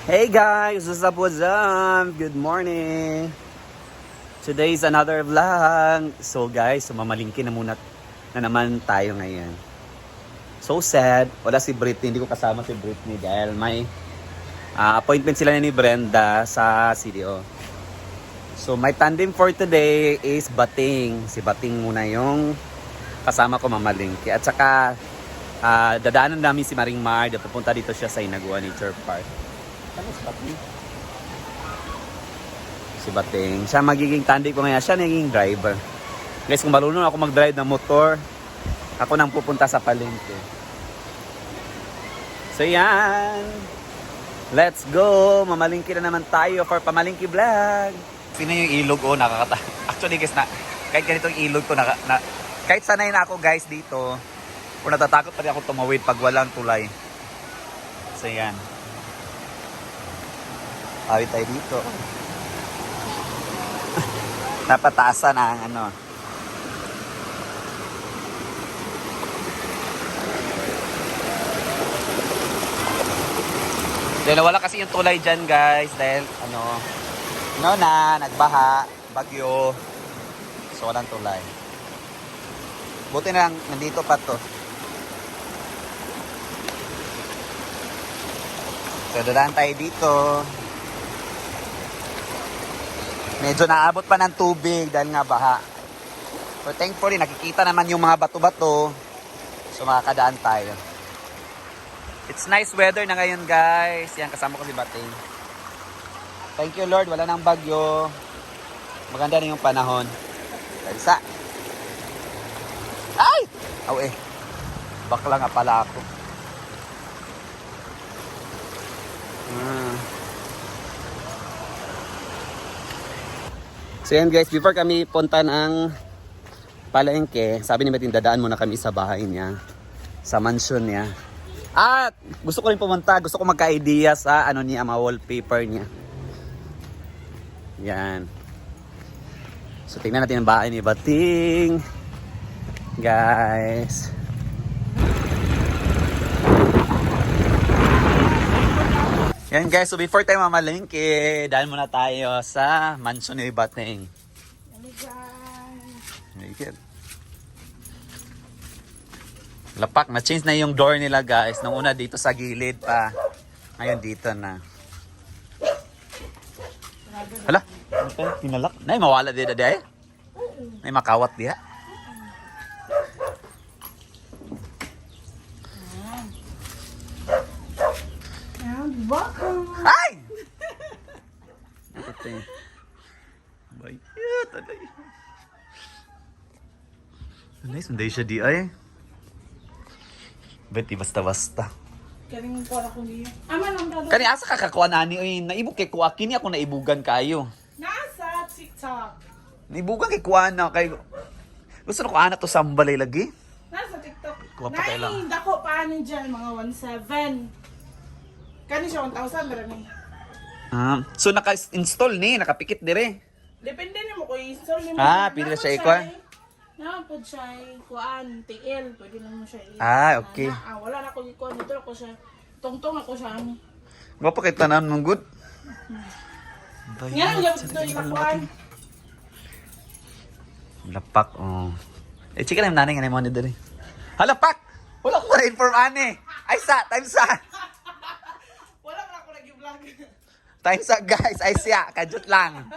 Hey guys, what's up, what's up? Good morning. Today is another vlog. So guys, mamalingki na muna na naman tayo ngayon. So sad, wala si Britney, hindi ko kasama si Britney dahil may appointment sila ni Brenda sa CDO. So my tandem for today is Bating. Si Bating muna yung kasama ko mamalingki. At saka dadaanan namin si Maring Mar, pupunta dito siya sa Inagua Nature Park. Ano si Bating? Si Bating. Siya magiging tandem ko ngayon. Siya naging driver. Guys, kung marunong ako mag-drive ng motor, ako nang pupunta sa palengke. So yan. Let's go. Mamalingki na naman tayo for pamalingki vlog. Sino yung ilog? Oh, nakakata. Actually guys, kahit ganitong ilog ko, kahit sanay na ako guys dito, kung natatakot pa rin ako tumawid pag walang tulay. So yan. Awit tayo dito. Napataasan ang ano. Dahil wala kasi yung tulay dyan guys. Dahil nagbaha, bagyo. So walang tulay. Buti na lang, nandito pa to. So dadaan tayo dito. Medyo naabot pa ng tubig dahil nga baha. So thankfully, nakikita naman yung mga bato-bato. So makakadaan tayo. It's nice weather na ngayon guys. Yan, kasama ko si Bating. Thank you Lord, wala nang bagyo. Maganda na yung panahon. Talsa. Ay! Aw bakla nga pala ako. So yan guys, before kami punta ng palengke, sabi ni Bating dadaan muna kami sa bahay niya, sa mansion niya. At gusto ko rin pumunta, gusto ko magka-idea sa niya, mga wallpaper niya. Yan. So tingnan natin ang bahay ni Bating. Guys. Yan guys, so before tayo mamalingki, dahil muna tayo sa mansion ni Bating. Lapak, na-change na yung door nila guys. Nung una dito sa gilid pa. Ngayon dito na. Hala, ano tayo? Pinalak? Nay, mawala dito dahil? Nay, makawat diha. Ay! Ito bayat, aday. Nice, sunday siya di ay. Beti basta-basta. Kaning ko ako niya. Kani asa ka kakuha nani oy, naibog kay kuha kini ako naibugan kayo. Nasa TikTok. Naibugan kay kuha na kay. Gusto na ko ana to sambalay lagi. Nasa TikTok. Kuha pa tayo lang. Dako paano dyan, mga 1.7. Kani siya 1,000 pero ni. So naka-install ni, nakapikit dire. Depende ni mo kung install ni mo. Pili siya ikuha. Napod siya kuan, TL, pwede na mo siya Okay. Wala na ko ikuan, dito ako siya. Tungtong ako siya ani. Wa pa kay tanan mong good. Nga yung ikuan. Lapak oh. Chika na yung nanay nga na mo ni dire. Halapak! Wala ko na-inform ani. Ay time sa. Wala man ako nag-vlog. Time sa guys, ay siya, kajut lang.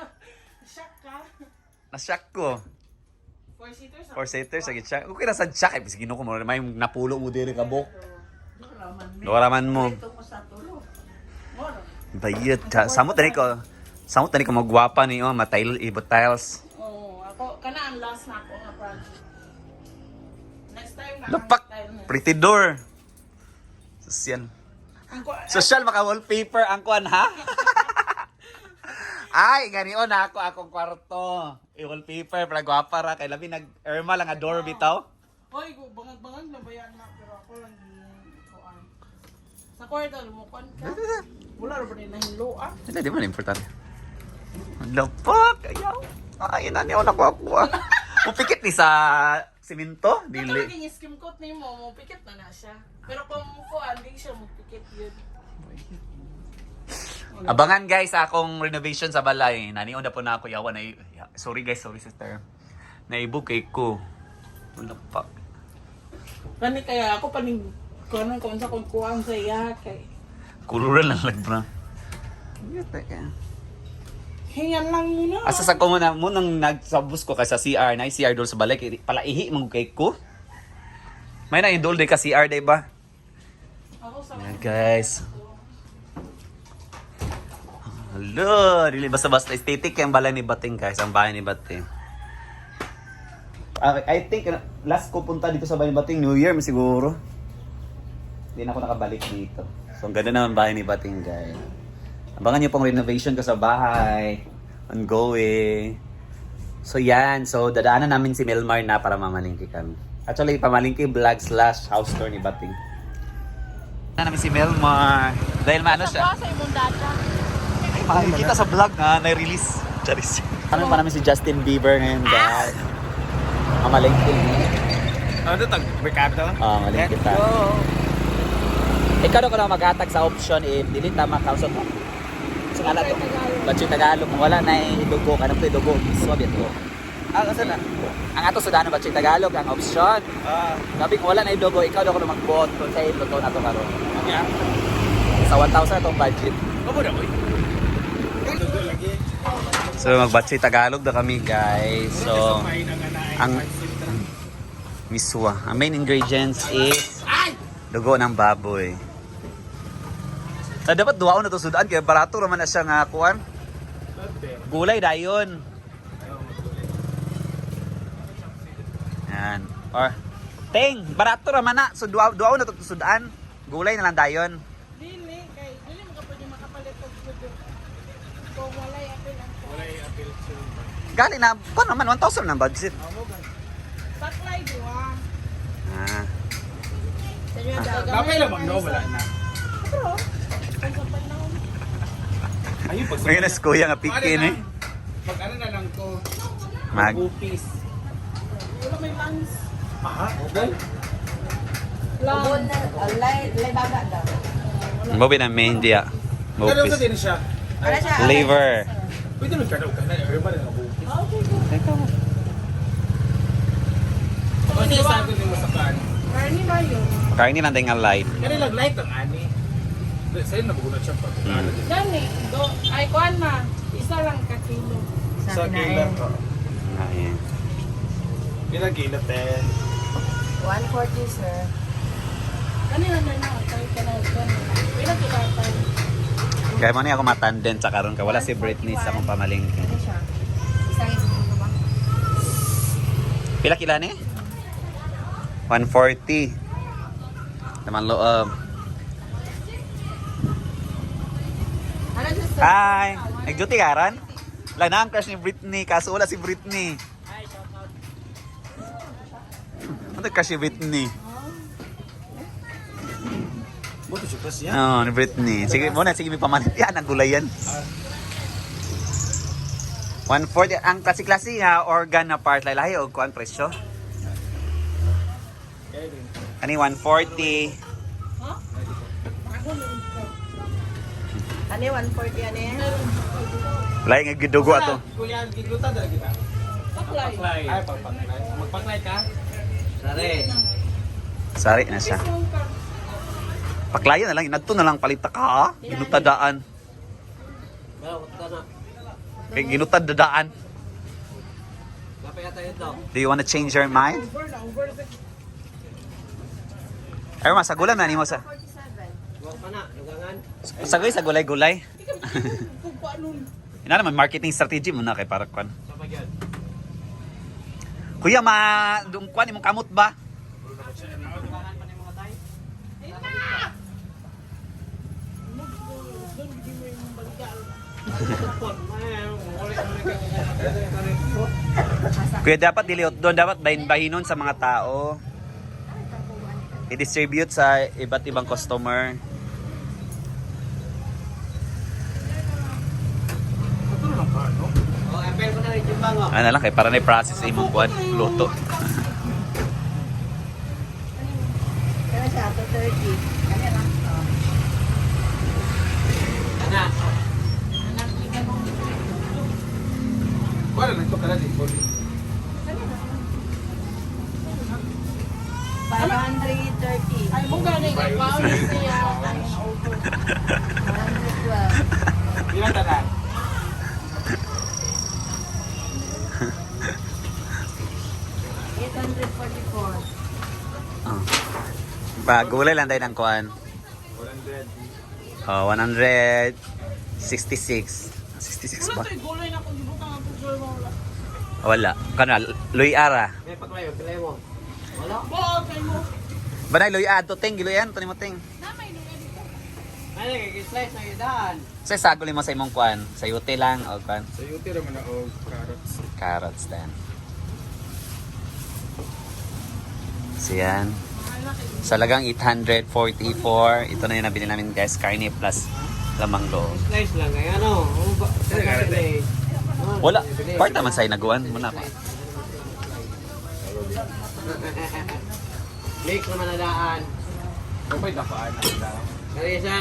Shock ka. Na-shock ko. 4-seater sa gitsa. Okay na sa shock. Ay, sige ko mo. May napulo mo dire kabok. Doraman. Doraman mo. Ito ko sa tulo. Moro. Bayot ka. Samot tani ko magwapa ni matail ibot tiles. Ako kana ang last na ako nga project. Next time na. Lapak. Pretty door. Social. Social maka wallpaper ang kuan ha. Ay, ganion na ako akong kwarto. I-wallpaper, para gwapa ra. Kay labi nag-erma lang nga door bitaw. Hoy, bangag-bangag na bayan na. Pero ako lang ikuan. Sa kwarto, lumukuan ka. Wala rin ba nila hilo Hindi, di man importante. Lapak, ayaw. Ay, nani ako nakuha. Upikit ni sa simento. Ito lagi yung skim coat ni mo, pikit na siya. Pero kung kuan, di siya magpikit yun. Abangan guys akong renovation sa balay. Nanion na po na ako yawa na sorry guys, sorry sister. Naibog kay ko. Wala pa. Kani kaya ako paning kuan kung sa kung kuan sa iya kay. Kuluran lang bro. Hingan lang muna. Asa sa ko muna nang nagsabos ko kay sa CR, na CR doon sa balay kay palaihi mo kay ko. May na indol day ka CR day ba? Ako sa Ayan guys. Hello, dili basta-basta aesthetic yung balay ni Bating guys, ang bahay ni Bating. I think last ko punta dito sa bahay ni Bating, New Year siguro. Hindi na ako nakabalik dito. So ang ganda naman bahay ni Bating guys. Abangan niyo pong renovation ko sa bahay. Ongoing. So yan, so dadaanan namin si Melmar na para mamalingki kami. Actually, pamalingki vlog / house tour ni Bating. Na namin si Melmar. Dahil maano siya. sa imong data. Makikita sa vlog na na-release. Charis. Ano pa namin si Justin Bieber ngayon guys. Mamalingki. Ano ito? Mercado? Malingki ta. Ikaw na ko na mag-atag sa option if dili tama kausap mo. Sa nga to. Batchoy Tagalog. Kung wala na idugo. Kanang ito idugo. Swab ito. Kasi na. Ang ato sudan ng Batchoy Tagalog. Ang option. Sabi kung wala na idugo, ikaw na ko na mag-vote. Kung sa'yo ito na ito karoon. Sa 1,000 itong budget. Ano na boy? So mag-Batchoy Tagalog na kami guys. So ang miswa. Ang main ingredients is dugo ng baboy. Dapat duwaon na to sudan kaya barato naman na siya nga kuan. Gulay dayon. Yan. Or ting, barato naman na. So duwaon na to sudan. Gulay na lang dayon. Dili kay dili mo ka pwede makapalit og sudo. Kung walay apil ang Gali na, kuan naman 1,000 na budget. saklay duwa. Ah. Kapay lang no, wala na. Pero kung sa panahon Ayun, pag Ngayon na si kuya nga pikin eh. Pag ano na lang to, Mag. upis. wala may lungs. Aha, okay. Lungs. Bobi na main dia. Pero sa Bopis. din siya. Liver. Pwede mo kanaw ka na. Everybody na upis. Kasi sa akin yung masakan. Carni ba yun? Kain lang din nga light. Kaya lang light ang ani. Sa'yo nabugunat siya pag Gani, ay kuan na. Isa lang ka kilo. Sa kailan ko. Ayan. Pinagilap eh. 140, sir. Kanina na na, tayo ka na kuan. Pinagkilatan. Kaya mo niya ako matanden sa karon ka. Wala si Britney sa akong pamalingki. Ano siya? Isang isang ba? Pila kila ni? 140. Naman loob. Ano siya, sir? Hi! Nag-duty ka ron? Lang na ang crush ni Britney. Kaso wala si Britney. Ano crush si Britney? Buto siya kasi yan. Oo, ni Britney. Sige muna, sige may pamalit. Yan, ang gulay yan. 140. Ang klase-klase nga, organ na part. Lalahi o kuan presyo? Ani 140. Ha? Ako na ito. Ano yung 140 ano yan? Lahi nga gidugo ato. Kuya, giglutan na kita. Saklay. Ay, pagpaklay. Magpaklay ka? Sari na siya. Isang ka. Paklayan na lang, inadto na lang palita ka. Ginutadaan. Ginutadaan. Do you wanna change your mind? Over na, over na. Ay, sa gulay na ni mo sa. 47. Sagoy sa gulay-gulay. Kung paano. Ina naman marketing strategy mo na kay para kwan. Kuya, dung kwan imong kamot ba? Doon, hindi mo yung balikaan. Kuya, dapat diliot doon, dapat bahin-bahinon sa mga tao. I-distribute sa iba't ibang customer. Ano lang kay para na i-process sa imong kwan, luto. Kaya siya, 230. Ano yan lang? Pag gulay lang tayo ng kuan. 100. Oh, 166. 66 Wala ba? to'y gulay na kung gibutang ang picture mo wala. Wala. Kana, Luy Ara. Bawal kay mo. Banay, Luy A. Ito, ting. Giluyan. Ito ni mo, ting. Namay nung edit ko. Ano, kikislice na yun daan. So, saguli mo sa imong kuan. Sayote lang. O, kuan. Sa yuti raman na og carrots. Carrots then. So, yan. Sa lagang 844. Ito na yung nabili namin, guys. Carne plus lamang loob. Slice lang, kaya ano. Wala. Part naman sa'yo naguan. Muna pa. Mix naman na daan. Kapay dapaan na sila. Kaya siya,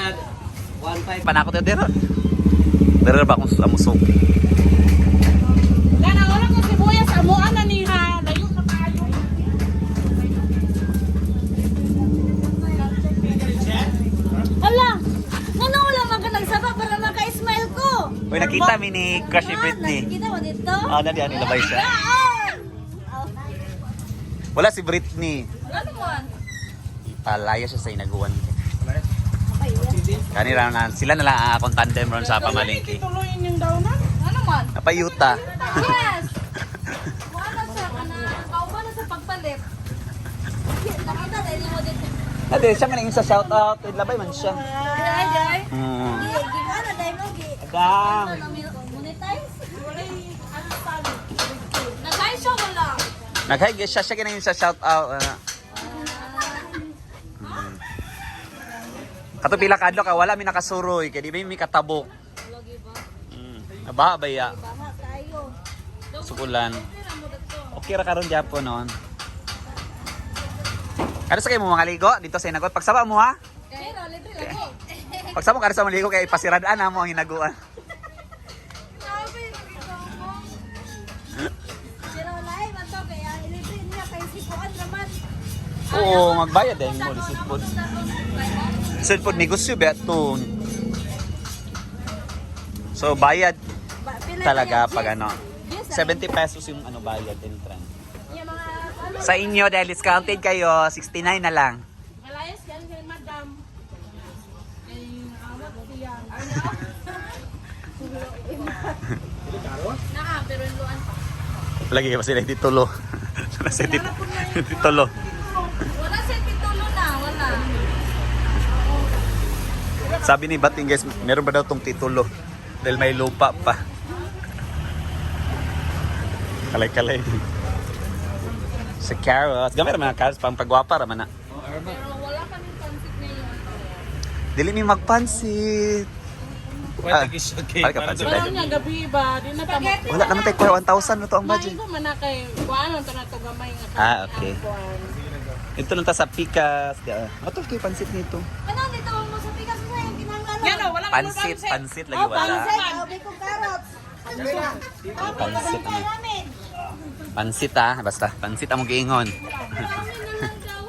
1.5. Panakot na dito. Pero ba kung amusog? Gana, wala ko sibuyas. Amuan na niha. Layo na tayo. Hala! Ano wala man ka nagsaba para maka-smile ko? Uy, nakita mi ni Crush ni Britney. Nakikita mo dito? Ah, na diyan nilabay siya. Saan? Wala si Britney. Ano man? Palaya siya sa inaguan. Okay, yes. Kanira na sila na lang ang akong tandem ron sa pamalingki. Tuloyin yung daunan. Ano man? Napayuta. Yes! Wala siya ka na. Kauban na sa pagpalit. Nakita dahil mo dito. Ate, siya nga sa shoutout. Labay man siya. Ay, ay. Hmm. Gimana dahil mo? Agam. Monetize? Walay, ano talo. Nag-ay siya wala. Nag-hi siya. Siya ganyan sa shoutout. Kato pila kadlo ka, wala mi nakasuroy. Kaya di ba mi katabok. Lagi ba? Aba, baya. Baha tayo. Sukulan. Okay ra karon Japon noon. Ano sa kayo mo mga ligo? Dito sa inagot. Pagsaba mo ha? Pero, libre lang ko. Pagsaba mo kada sa maligo kay pasiradaan na mo ang hinaguan. Sabi, nakita mo. Pero lahi man to, kaya ilibre niya kay sipuan naman. Oo, magbayad din mo. Lisipod. Lisipod negosyo ba ito? So, bayad talaga pag ano. 70 pesos yung ano bayad entrance. Yung mga, Sa inyo, dahil discounted kayo, 69 na lang. Malayas yan kay madam. Ay, awat siya. naa, pero yung luan pa. Lagi pa sila titulo. Titulo. Wala sa titulo na, wala. Sabi ni Bating guys, meron ba daw tong titulo? Dahil may lupa pa. Kalay-kalay. Sa carrots. Gamay naman ang carrots pang pagwapa raman na. Pero wala kaming pansit ngayon. Dili mi magpansit. Pwede kisyo kay. Pwede ka pansit Parang tayo. nga gabi ba? Di na tama. Wala naman tayo 1,000 na to ang budget. Maigo man na kay kuano to na to gamay nga. Ah, okay. Ito lang ta sa Picas. Ato kay pansit nito. Ano, dito mo sa pikas mo yung kinangalo. Yan o, wala Pansit, pansit lagi wala. Sabi ko carrots. Pansit ang pansit ah, basta pansit ang giingon. Kami na lang daw.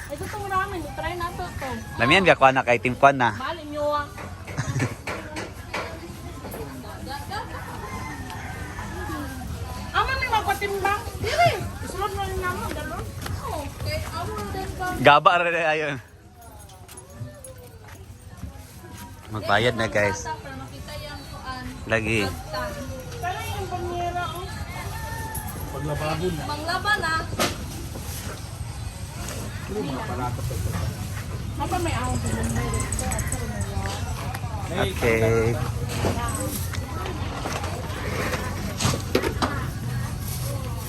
Ay gusto mo namin, try na to to. Lamian biya ko na kay Team Kwan na. Mali nyo ah. Amo may magpatimbang. Dili. Isulod mo rin naman dalon. Okay, amo din ka. Gaba ra na ayon. Magbayad na guys. Para makita yung kuan. Lagi. Pero yung banyera oh. Paglababo na. Manglaba na. Apa may ahon sa banyera? Okay.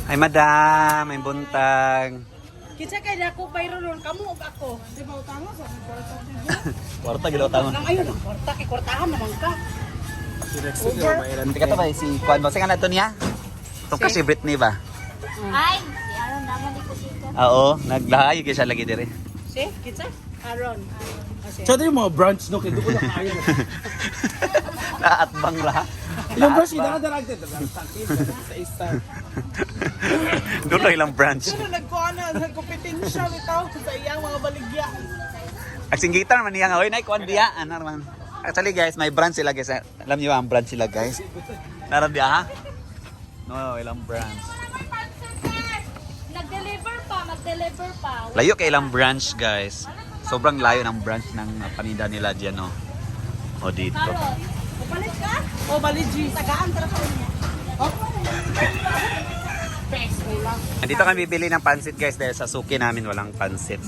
Ay madam, may buntag. Kitsa kay dako bayro ron kamo ug ako. Di ba utang sa kwarta siya? Kwarta gilo tangon. Nang ayun ang kwarta kay kwartahan naman ka. Hindi ka to ba si Kwan ba? Sing ano to niya? Ito kasi Britney ba? Ay, di ano naman iko dito. Oo, naglahayo kay siya lagi dire. Si, kitsa? Aron. So ito yung mga brunch no, kaya doon ko na kaya. Naatbang ra. Ilang brunch, idaradaragte. Sakit sa isa. Doon lang ilang branch. Sino nagkuhan na, nagkompetensya bitaw sa iyang mga baligya. Agsinggitan naman niya nga, oy, nay, kuwan diya. Ano naman? Actually guys, may branch sila guys. Alam niyo ba ang branch sila guys? Naran diya ha? No, ilang branch. Nag-deliver pa, mag-deliver pa. Layo kay ilang branch guys. Ano Sobrang layo ng branch ng paninda nila dyan, no? O dito. Upalit ka? Oh, bali G. Tagaan, tara pa rin niya. Dito kami bibili ng pansit guys dahil sa suki namin walang pansit.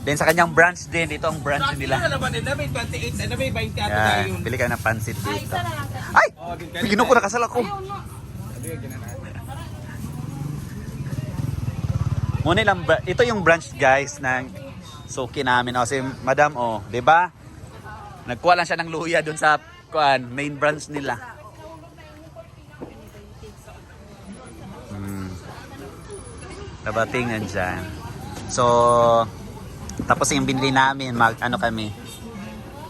Then sa kanyang branch din, dito ang branch Ano nila. naman nila? May 28, ano may 20 ato Yeah, tayo yun. bili ka ng pansit Ay, dito. isa na lang. Ay! Oh, Gino ko nakasal ako. Muna lang, ito yung branch guys ng suki namin. O si madam, o, di ba? Nagkuha lang siya ng luya dun sa main branch nila. Nabatingan dyan. So, tapos yung binili namin, ano kami.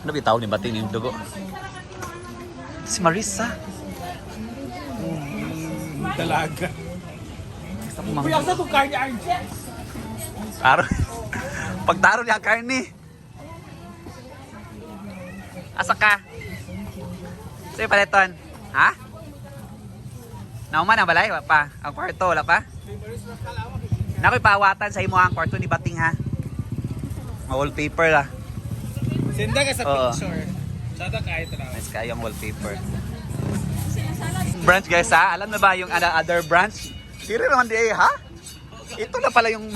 Ano ba yung tawag ni Bating yung dugo? Si Marisa. Dalaga. Mang- Kuya, sa itong karne Arjen? Taro. Pagtaro niya ang karne. Asa ka? Sa'yo paleton. Ha? Nauman ang balay? Wala pa. Ang kwarto, wala pa? Nakoy pawatan sa imo ang kwarto ni Bating ha. Wallpaper lah. Senda ka sa Oo. picture. Sada kahit na. Nice kayo ang wallpaper. Branch guys ha? Alam na ba yung other branch? Tiri naman di ha? Ito na pala yung...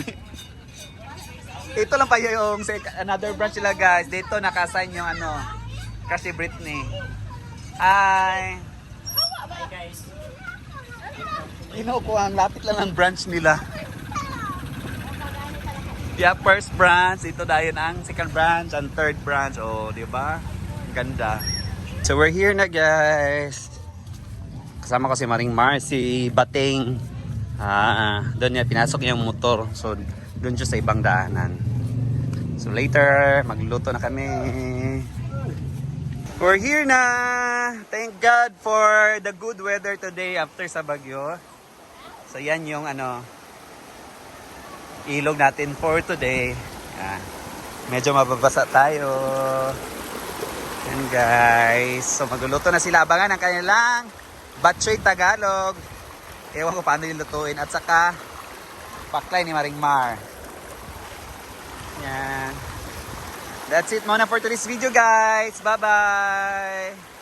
Ito lang pa yung another branch nila guys. Dito naka-assign yung ano, Crush Britney. Ay. Hi guys. Ko ang lapit lang ng branch nila. Yeah, first branch. Ito dahil ang second branch and third branch. Oh, di ba? Ang ganda. So we're here na guys. Kasama ko si Maring Mar, si Bating. Doon niya pinasok niya yung motor. So doon siya sa ibang daanan. So later, magluluto na kami. We're here na. Thank God for the good weather today after sa bagyo. So yan yung ano, ilog natin for today. Yan. Medyo mababasa tayo. Yan guys. So magluluto na sila. Abangan ang kanilang batchoy Tagalog. Ewan ko paano yung lutuin. At saka paklay ni Maring Mar. Yan. That's it muna for today's video guys. Bye bye.